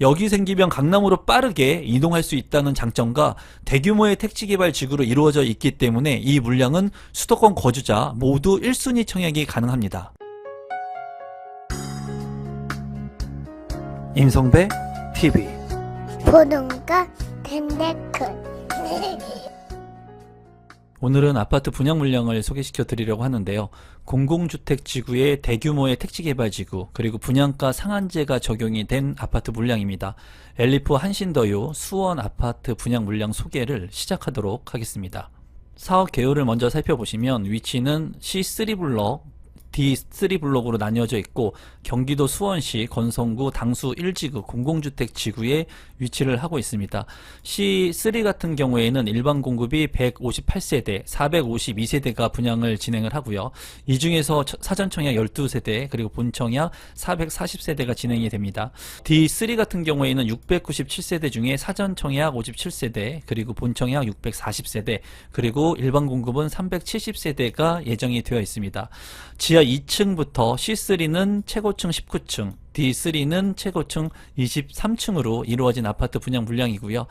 역이 생기면 강남으로 빠르게 이동할 수 있다는 장점과 대규모의 택지 개발 지구로 이루어져 있기 때문에 이 물량은 수도권 거주자 모두 1순위 청약이 가능합니다. 임성배 TV 보동과 덴데크 오늘은 아파트 분양 물량을 소개시켜 드리려고 하는데요. 공공주택 지구의 대규모의 택지 개발 지구, 그리고 분양가 상한제가 적용이 된 아파트 물량입니다. 엘리프 한신더유 수원 아파트 분양 물량 소개를 시작하도록 하겠습니다. 사업 개요를 먼저 살펴보시면 위치는 C3블럭, D3 블록으로 나뉘어져 있고 경기도 수원시 건성구 당수 1지구 공공주택 지구에 위치를 하고 있습니다. C3 같은 경우에는 일반 공급이 158세대, 452세대가 분양을 진행을 하고요. 이 중에서 사전 청약 12세대, 그리고 본 청약 440세대가 진행이 됩니다. D3 같은 경우에는 697세대 중에 사전 청약 57세대, 그리고 본 청약 640세대, 그리고 일반 공급은 370세대가 예정이 되어 있습니다. 지하 2층부터 C3는 최고층 19층, D3는 최고층 23층으로 이루어진 아파트 분양 물량이고요.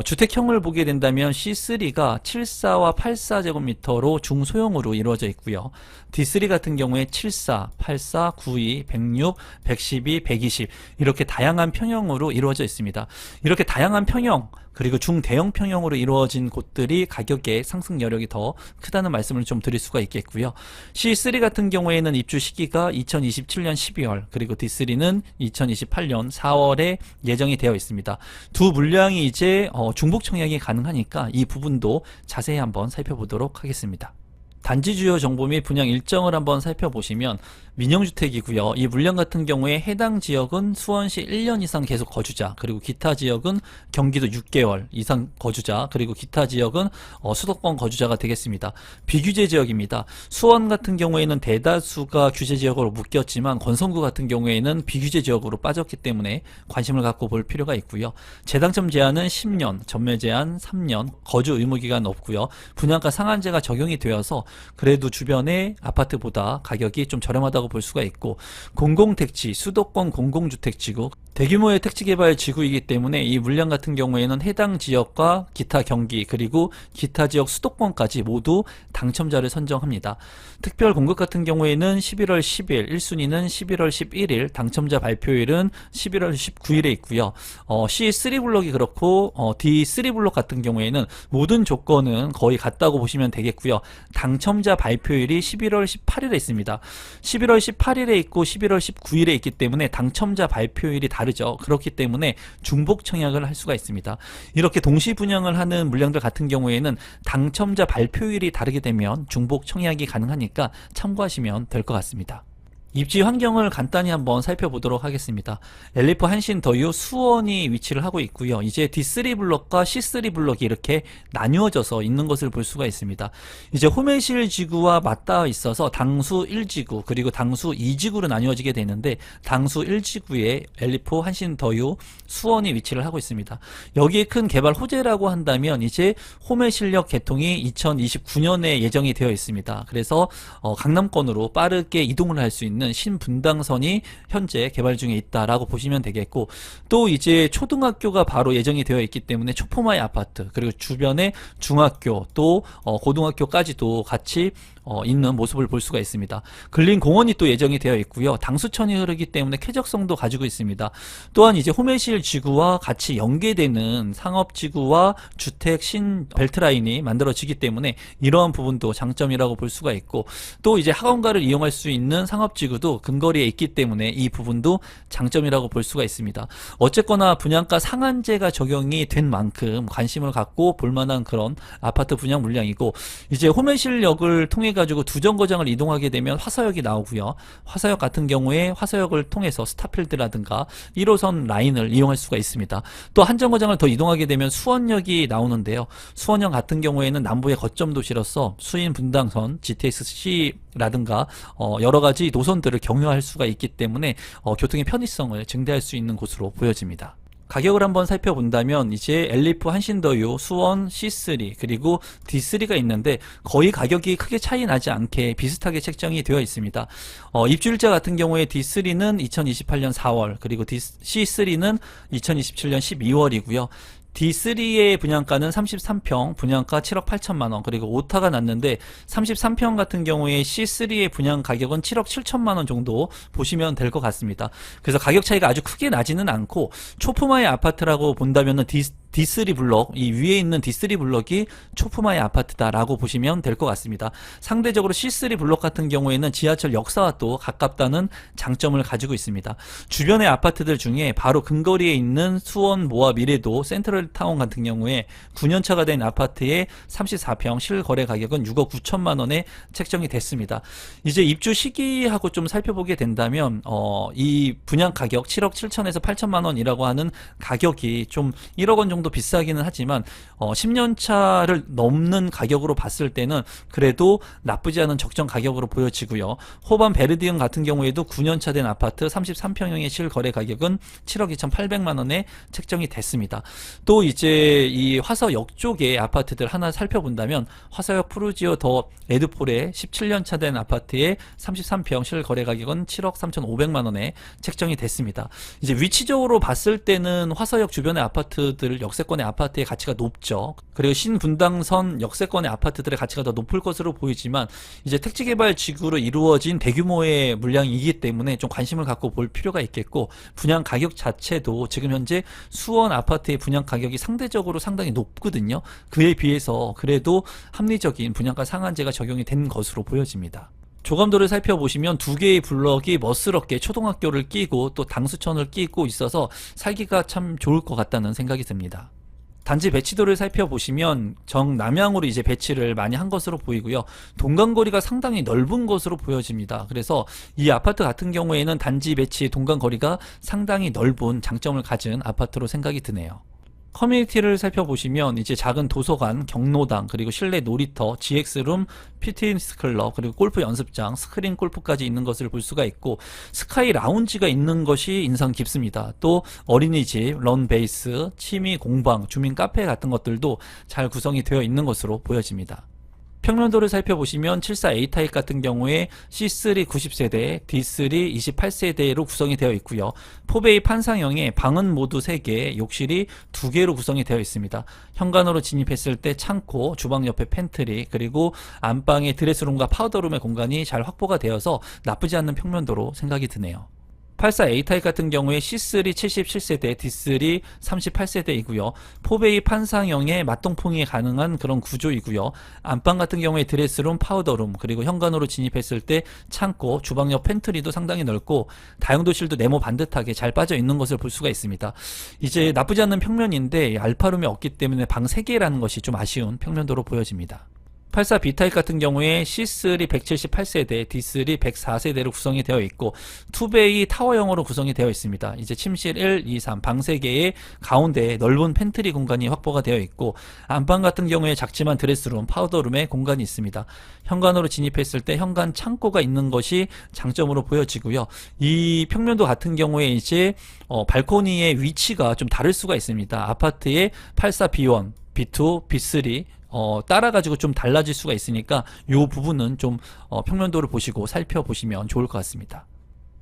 주택형을 보게 된다면 C3가 74와 84제곱미터로 중소형으로 이루어져 있고요. D3 같은 경우에 74, 84, 92, 106, 112, 120 이렇게 다양한 평형으로 이루어져 있습니다. 이렇게 다양한 평형 그리고 중대형 평형으로 이루어진 곳들이 가격의 상승 여력이 더 크다는 말씀을 좀 드릴 수가 있겠고요. C3 같은 경우에는 입주 시기가 2027년 12월 그리고 D3는 2028년 4월에 예정이 되어 있습니다. 두 물량이 이제 중복 청약이 가능하니까 이 부분도 자세히 한번 살펴보도록 하겠습니다. 단지 주요 정보 및 분양 일정을 한번 살펴보시면 민영주택이고요. 이 물량 같은 경우에 해당 지역은 수원시 1년 이상 계속 거주자, 그리고 기타 지역은 경기도 6개월 이상 거주자, 그리고 기타 지역은 수도권 거주자가 되겠습니다. 비규제 지역입니다. 수원 같은 경우에는 대다수가 규제 지역으로 묶였지만 건성구 같은 경우에는 비규제 지역으로 빠졌기 때문에 관심을 갖고 볼 필요가 있고요. 재당첨 제한은 10년, 전매 제한 3년, 거주 의무 기간 없고요. 분양가 상한제가 적용이 되어서 그래도 주변의 아파트보다 가격이 좀 저렴하다고 볼 수가 있고, 공공택지, 수도권 공공주택지구, 대규모의 택지개발 지구이기 때문에 이 물량 같은 경우에는 해당 지역과 기타 경기 그리고 기타 지역 수도권까지 모두 당첨자를 선정합니다. 특별 공급 같은 경우에는 11월 10일, 1순위는 11월 11일, 당첨자 발표일은 11월 19일에 있고요. C3 블록이 그렇고 D3 블록 같은 경우에는 모든 조건은 거의 같다고 보시면 되겠고요. 당첨자 발표일이 11월 18일에 있습니다. 11월 18일에 있고 11월 19일에 있기 때문에 당첨자 발표일이 다르죠. 그렇기 때문에 중복 청약을 할 수가 있습니다. 이렇게 동시 분양을 하는 물량들 같은 경우에는 당첨자 발표일이 다르게 되면 중복 청약이 가능하니까 참고하시면 될 것 같습니다. 입지 환경을 간단히 한번 살펴보도록 하겠습니다. 엘리프 한신더유 수원이 위치를 하고 있고요. 이제 D3 블럭과 C3 블럭이 이렇게 나뉘어져서 있는 것을 볼 수가 있습니다. 이제 호매실 지구와 맞닿아 있어서 당수 1지구 그리고 당수 2지구로 나뉘어지게 되는데, 당수 1지구에 엘리프 한신더유 수원이 위치를 하고 있습니다. 여기에 큰 개발 호재라고 한다면 이제 호매실역 개통이 2029년에 예정이 되어 있습니다. 그래서 강남권으로 빠르게 이동을 할 수 있는 신분당선이 현재 개발 중에 있다라고 보시면 되겠고, 또 이제 초등학교가 바로 예정이 되어 있기 때문에 초포마의 아파트 그리고 주변에 중학교 또 고등학교까지도 같이 있는 모습을 볼 수가 있습니다. 근린공원이 또 예정이 되어 있고요. 당수천이 흐르기 때문에 쾌적성도 가지고 있습니다. 또한 이제 호매실 지구와 같이 연계되는 상업지구와 주택 신 벨트라인이 만들어지기 때문에 이러한 부분도 장점이라고 볼 수가 있고, 또 이제 학원가를 이용할 수 있는 상업지구도 근거리에 있기 때문에 이 부분도 장점이라고 볼 수가 있습니다. 어쨌거나 분양가 상한제가 적용이 된 만큼 관심을 갖고 볼만한 그런 아파트 분양 물량이고, 이제 호매실역을 통해 가지고 두 정거장을 이동하게 되면 화서역이 나오고요. 화서역 같은 경우에 화서역을 통해서 스타필드라든가 1호선 라인을 이용할 수가 있습니다. 또 한 정거장을 더 이동하게 되면 수원역이 나오는데요. 수원역 같은 경우에는 남부의 거점 도시로서 수인 분당선, GTX-C라든가 여러 가지 노선들을 경유할 수가 있기 때문에 교통의 편의성을 증대할 수 있는 곳으로 보여집니다. 가격을 한번 살펴본다면 이제 엘리프, 한신더유, 수원, C3 그리고 D3가 있는데 거의 가격이 크게 차이 나지 않게 비슷하게 책정이 되어 있습니다. 입주일자 같은 경우에 D3는 2028년 4월 그리고 C3는 2027년 12월이고요. D3의 분양가는 33평, 분양가 7억 8천만 원, 그리고 오타가 났는데 33평 같은 경우에 C3의 분양 가격은 7억 7천만 원 정도 보시면 될 것 같습니다. 그래서 가격 차이가 아주 크게 나지는 않고 초품화의 아파트라고 본다면은 D3 블럭, 이 위에 있는 D3 블럭이 초품화의 아파트다라고 보시면 될 것 같습니다. 상대적으로 C3 블럭 같은 경우에는 지하철 역사와 또 가깝다는 장점을 가지고 있습니다. 주변의 아파트들 중에 바로 근거리에 있는 수원, 모아, 미래도, 센트럴타운 같은 경우에 9년차가 된 아파트의 34평 실거래 가격은 6억 9천만 원에 책정이 됐습니다. 이제 입주 시기하고 좀 살펴보게 된다면 이 분양 가격 7억 7천에서 8천만 원이라고 하는 가격이 좀 1억 원 정도 비싸기는 하지만 10년 차를 넘는 가격으로 봤을 때는 그래도 나쁘지 않은 적정 가격으로 보여지고요. 호반 베르디움 같은 경우에도 9년 차 된 아파트 33평형의 실거래 가격은 7억 2,800만 원에 책정이 됐습니다. 또 이제 이 화서역 쪽의 아파트들 하나 살펴본다면 화서역 푸르지오 더 에드폴의 17년 차 된 아파트의 33평 실거래 가격은 7억 3,500만 원에 책정이 됐습니다. 이제 위치적으로 봤을 때는 화서역 주변의 아파트들 역세권의 아파트의 가치가 높죠. 그리고 신분당선 역세권의 아파트들의 가치가 더 높을 것으로 보이지만 이제 택지개발 지구로 이루어진 대규모의 물량이기 때문에 좀 관심을 갖고 볼 필요가 있겠고, 분양 가격 자체도 지금 현재 수원 아파트의 분양 가격이 상대적으로 상당히 높거든요. 그에 비해서 그래도 합리적인 분양가 상한제가 적용이 된 것으로 보여집니다. 조감도를 살펴보시면 두 개의 블럭이 멋스럽게 초등학교를 끼고 또 당수천을 끼고 있어서 살기가 참 좋을 것 같다는 생각이 듭니다. 단지 배치도를 살펴보시면 정남향으로 이제 배치를 많이 한 것으로 보이고요. 동간거리가 상당히 넓은 것으로 보여집니다. 그래서 이 아파트 같은 경우에는 단지 배치의 동간거리가 상당히 넓은 장점을 가진 아파트로 생각이 드네요. 커뮤니티를 살펴보시면 이제 작은 도서관, 경로당, 그리고 실내 놀이터, GX룸, 피트니스 클럽, 그리고 골프 연습장, 스크린 골프까지 있는 것을 볼 수가 있고, 스카이 라운지가 있는 것이 인상 깊습니다. 또 어린이집, 런베이스, 취미 공방, 주민 카페 같은 것들도 잘 구성이 되어 있는 것으로 보여집니다. 평면도를 살펴보시면 74A 타입 같은 경우에 C3 90세대, D3 28세대로 구성이 되어 있고요. 4베이 판상형에 방은 모두 3개, 욕실이 2개로 구성이 되어 있습니다. 현관으로 진입했을 때 창고, 주방 옆에 팬트리, 그리고 안방에 드레스룸과 파우더룸의 공간이 잘 확보가 되어서 나쁘지 않는 평면도로 생각이 드네요. 84A 타입 같은 경우에 C3 77세대, D3 38세대이고요. 4베이 판상형의 맞동풍이 가능한 그런 구조이고요. 안방 같은 경우에 드레스룸, 파우더룸, 그리고 현관으로 진입했을 때 창고, 주방 옆 팬트리도 상당히 넓고 다용도실도 네모 반듯하게 잘 빠져 있는 것을 볼 수가 있습니다. 이제 나쁘지 않는 평면인데 알파룸이 없기 때문에 방 3개라는 것이 좀 아쉬운 평면도로 보여집니다. 84B 타입 같은 경우에 C3 178세대, D3 104세대로 구성이 되어 있고 2베이 타워형으로 구성이 되어 있습니다. 이제 침실 1, 2, 3, 방 3개의 가운데에 넓은 팬트리 공간이 확보가 되어 있고, 안방 같은 경우에 작지만 드레스룸, 파우더룸에 공간이 있습니다. 현관으로 진입했을 때 현관 창고가 있는 것이 장점으로 보여지고요. 이 평면도 같은 경우에 이제 발코니의 위치가 좀 다를 수가 있습니다. 아파트의 84B1, B2, B3 따라가지고 좀 달라질 수가 있으니까 이 부분은 좀 평면도를 보시고 살펴보시면 좋을 것 같습니다.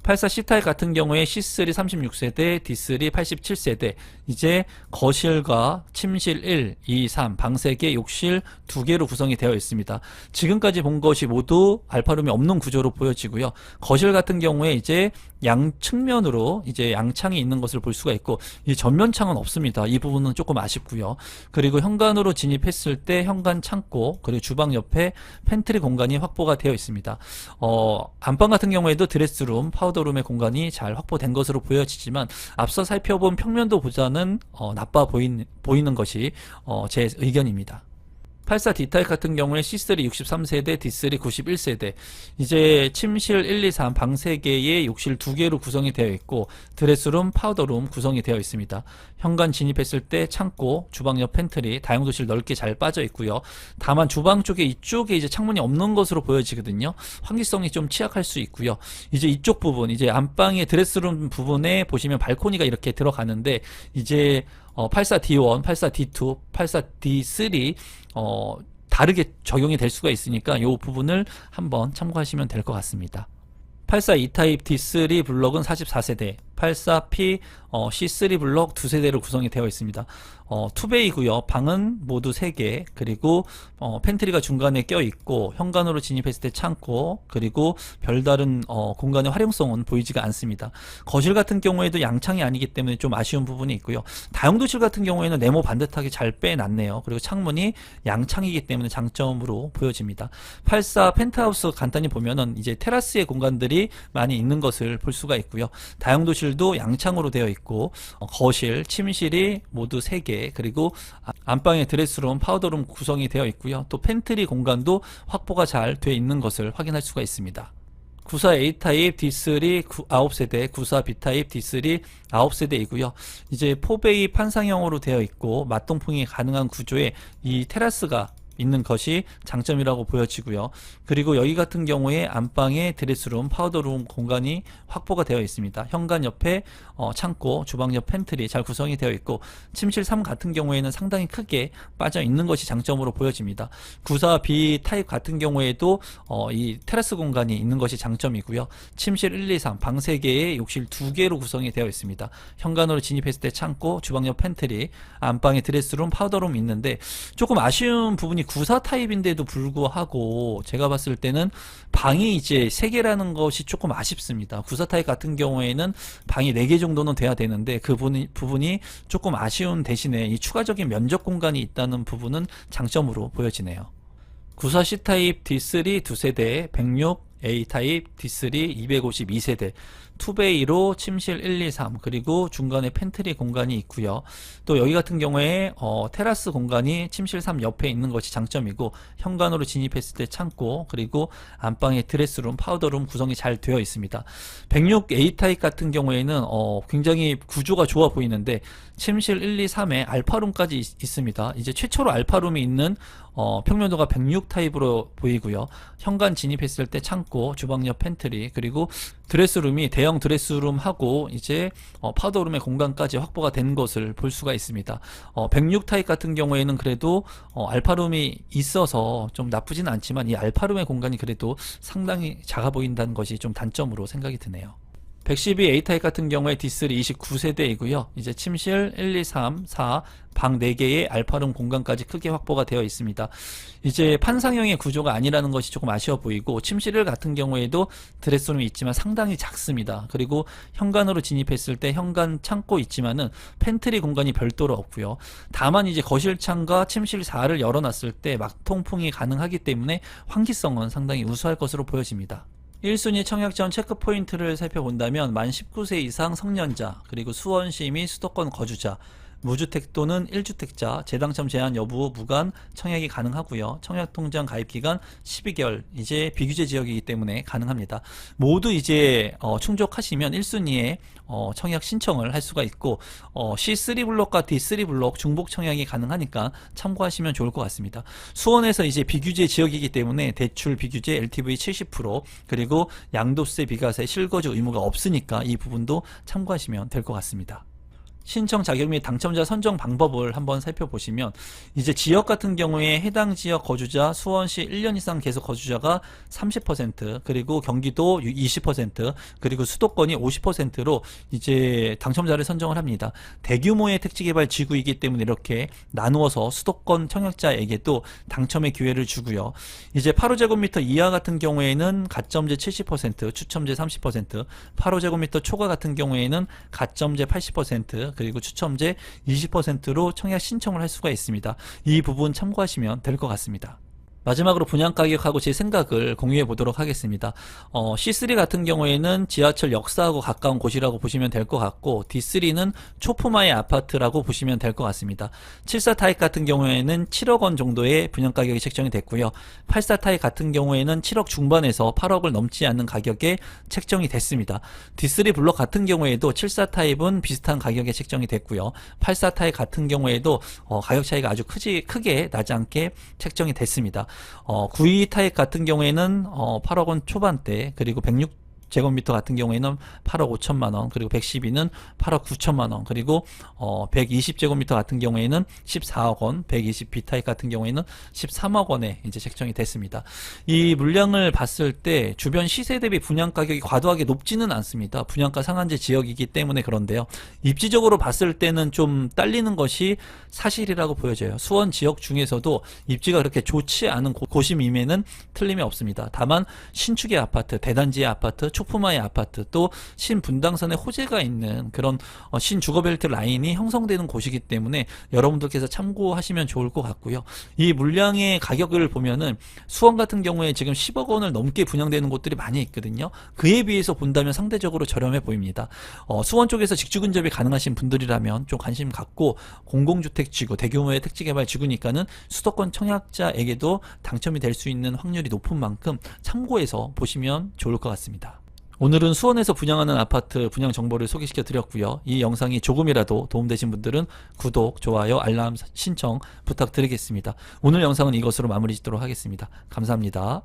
84C 타입 같은 경우에 C3 36세대, D3 87세대, 이제 거실과 침실 1, 2, 3, 방 3개, 욕실 2개로 구성이 되어 있습니다. 지금까지 본 것이 모두 알파룸이 없는 구조로 보여지고요. 거실 같은 경우에 이제 양측면으로 이제 양창이 있는 것을 볼 수가 있고, 이 전면창은 없습니다. 이 부분은 조금 아쉽고요. 그리고 현관으로 진입했을 때 현관 창고, 그리고 주방 옆에 팬트리 공간이 확보가 되어 있습니다. 안방 같은 경우에도 드레스룸, 파우더룸의 공간이 잘 확보된 것으로 보여지지만 앞서 살펴본 평면도보다는 나빠 보이는 것이 제 의견입니다. 84 D타입 같은 경우에 C3 63세대, D3 91세대. 이제 침실 1, 2, 3 방 3개에 욕실 2개로 구성이 되어 있고 드레스룸, 파우더룸 구성이 되어 있습니다. 현관 진입했을 때 창고, 주방 옆 팬트리, 다용도실 넓게 잘 빠져 있고요. 다만 주방 쪽에 이쪽에 이제 창문이 없는 것으로 보여지거든요. 환기성이 좀 취약할 수 있고요. 이제 이쪽 부분, 이제 안방의 드레스룸 부분에 보시면 발코니가 이렇게 들어가는데 이제 84D1, 84D2, 84D3 다르게 적용이 될 수가 있으니까 이 부분을 한번 참고하시면 될 것 같습니다. 84 E타입 D3 블럭은 44세대, 84P C3 블럭 2세대로 구성이 되어 있습니다. 투베이고요. 방은 모두 3개, 그리고 팬트리가 중간에 껴 있고 현관으로 진입했을 때 창고, 그리고 별다른 공간의 활용성은 보이지가 않습니다. 거실 같은 경우에도 양창이 아니기 때문에 좀 아쉬운 부분이 있고요. 다용도실 같은 경우에는 네모 반듯하게 잘 빼놨네요. 그리고 창문이 양창이기 때문에 장점으로 보여집니다. 84 펜트하우스 간단히 보면은 이제 테라스의 공간들이 많이 있는 것을 볼 수가 있고요. 다용도실도 양창으로 되어 있고 거실, 침실이 모두 3개, 그리고 안방의 드레스룸, 파우더룸 구성이 되어 있고요. 또 팬트리 공간도 확보가 잘 되어 있는 것을 확인할 수가 있습니다. 94 A타입 D3 9세대, 94 B타입 D3 9세대이고요. 이제 포베이 판상형으로 되어 있고 맞동풍이 가능한 구조에 이 테라스가 있는 것이 장점이라고 보여지고요. 그리고 여기 같은 경우에 안방에 드레스룸, 파우더룸 공간이 확보가 되어 있습니다. 현관 옆에 창고, 주방 옆 팬트리 잘 구성이 되어 있고 침실 3 같은 경우에는 상당히 크게 빠져 있는 것이 장점으로 보여집니다. 94B 타입 같은 경우에도 이 테라스 공간이 있는 것이 장점이고요. 침실 1, 2, 3 방 3개에 욕실 2개로 구성이 되어 있습니다. 현관으로 진입했을 때 창고, 주방 옆 팬트리, 안방에 드레스룸, 파우더룸이 있는데 조금 아쉬운 부분이 94 타입인데도 불구하고 제가 봤을 때는 방이 이제 3개라는 것이 조금 아쉽습니다. 94 타입 같은 경우에는 방이 4개 정도는 돼야 되는데 그 부분이 조금 아쉬운 대신에 이 추가적인 면적 공간이 있다는 부분은 장점으로 보여지네요. 94 C 타입 D3 2세대, 106 A 타입 D3 252세대, 투베이로 침실 1, 2, 3 그리고 중간에 팬트리 공간이 있고요. 또 여기 같은 경우에 테라스 공간이 침실 3 옆에 있는 것이 장점이고 현관으로 진입했을 때 창고, 그리고 안방에 드레스룸, 파우더룸 구성이 잘 되어 있습니다. 106 A 타입 같은 경우에는 굉장히 구조가 좋아 보이는데 침실 1, 2, 3에 알파룸까지 있습니다. 이제 최초로 알파룸이 있는 평면도가 106 타입으로 보이고요. 현관 진입했을 때 창고, 주방 옆 팬트리, 그리고 드레스룸이 대형 드레스룸하고 이제 파우더룸의 공간까지 확보가 된 것을 볼 수가 있습니다. 106 타입 같은 경우에는 그래도 알파룸이 있어서 좀 나쁘진 않지만 이 알파룸의 공간이 그래도 상당히 작아 보인다는 것이 좀 단점으로 생각이 드네요. 112 A타입 같은 경우에 D3 29세대이고요. 이제 침실 1, 2, 3, 4, 방 4개의 알파룸 공간까지 크게 확보가 되어 있습니다. 이제 판상형의 구조가 아니라는 것이 조금 아쉬워 보이고 침실 1 같은 경우에도 드레스룸이 있지만 상당히 작습니다. 그리고 현관으로 진입했을 때 현관 창고 있지만은 팬트리 공간이 별도로 없고요. 다만 이제 거실 창과 침실 4를 열어놨을 때 막통풍이 가능하기 때문에 환기성은 상당히 우수할 것으로 보여집니다. 1순위 청약전 체크포인트를 살펴본다면 만 19세 이상 성년자, 그리고 수원시 및 수도권 거주자, 무주택 또는 1주택자, 재당첨 제한 여부 무관 청약이 가능하고요. 청약통장 가입기간 12개월, 이제 비규제 지역이기 때문에 가능합니다. 모두 이제 충족하시면 1순위에 청약 신청을 할 수가 있고 C3 블록과 D3 블록 중복 청약이 가능하니까 참고하시면 좋을 것 같습니다. 수원에서 이제 비규제 지역이기 때문에 대출 비규제 LTV 70%, 그리고 양도세 비과세 실거주 의무가 없으니까 이 부분도 참고하시면 될 것 같습니다. 신청 자격 및 당첨자 선정 방법을 한번 살펴보시면 이제 지역 같은 경우에 해당 지역 거주자 수원시 1년 이상 계속 거주자가 30%, 그리고 경기도 20%, 그리고 수도권이 50%로 이제 당첨자를 선정을 합니다. 대규모의 택지개발 지구이기 때문에 이렇게 나누어서 수도권 청약자에게도 당첨의 기회를 주고요. 이제 8호제곱미터 이하 같은 경우에는 가점제 70%, 추첨제 30%, 8호제곱미터 초과 같은 경우에는 가점제 80%, 그리고 추첨제 20%로 청약 신청을 할 수가 있습니다. 이 부분 참고하시면 될 것 같습니다. 마지막으로 분양 가격하고 제 생각을 공유해 보도록 하겠습니다. C3 같은 경우에는 지하철 역사하고 가까운 곳이라고 보시면 될 것 같고, D3는 초품화의 아파트라고 보시면 될 것 같습니다. 74 타입 같은 경우에는 7억 원 정도의 분양 가격이 책정이 됐고요. 84 타입 같은 경우에는 7억 중반에서 8억을 넘지 않는 가격에 책정이 됐습니다. D3 블록 같은 경우에도 74 타입은 비슷한 가격에 책정이 됐고요. 84 타입 같은 경우에도 가격 차이가 아주 크게 나지 않게 책정이 됐습니다. 92 타입 같은 경우에는 8억 원 초반대, 그리고 106제곱미터 같은 경우에는 8억 5천만 원, 그리고 112는 8억 9천만 원, 그리고 120제곱미터 같은 경우에는 14억 원, 120B 타입 같은 경우에는 13억 원에 이제 책정이 됐습니다. 이 물량을 봤을 때 주변 시세 대비 분양 가격이 과도하게 높지는 않습니다. 분양가 상한제 지역이기 때문에 그런데요. 입지적으로 봤을 때는 좀 딸리는 것이 사실이라고 보여져요. 수원 지역 중에서도 입지가 그렇게 좋지 않은 곳임임에는 틀림이 없습니다. 다만 신축의 아파트, 대단지의 아파트, 초품화의 아파트, 또 신분당선에 호재가 있는 그런 신주거벨트 라인이 형성되는 곳이기 때문에 여러분들께서 참고하시면 좋을 것 같고요. 이 물량의 가격을 보면은 수원 같은 경우에 지금 10억 원을 넘게 분양되는 곳들이 많이 있거든요. 그에 비해서 본다면 상대적으로 저렴해 보입니다. 수원 쪽에서 직주 근접이 가능하신 분들이라면 좀 관심 갖고, 공공주택지구, 대규모의 택지개발지구니까는 수도권 청약자에게도 당첨이 될 수 있는 확률이 높은 만큼 참고해서 보시면 좋을 것 같습니다. 오늘은 수원에서 분양하는 아파트 분양 정보를 소개시켜 드렸고요. 이 영상이 조금이라도 도움되신 분들은 구독, 좋아요, 알람 신청 부탁드리겠습니다. 오늘 영상은 이것으로 마무리 짓도록 하겠습니다. 감사합니다.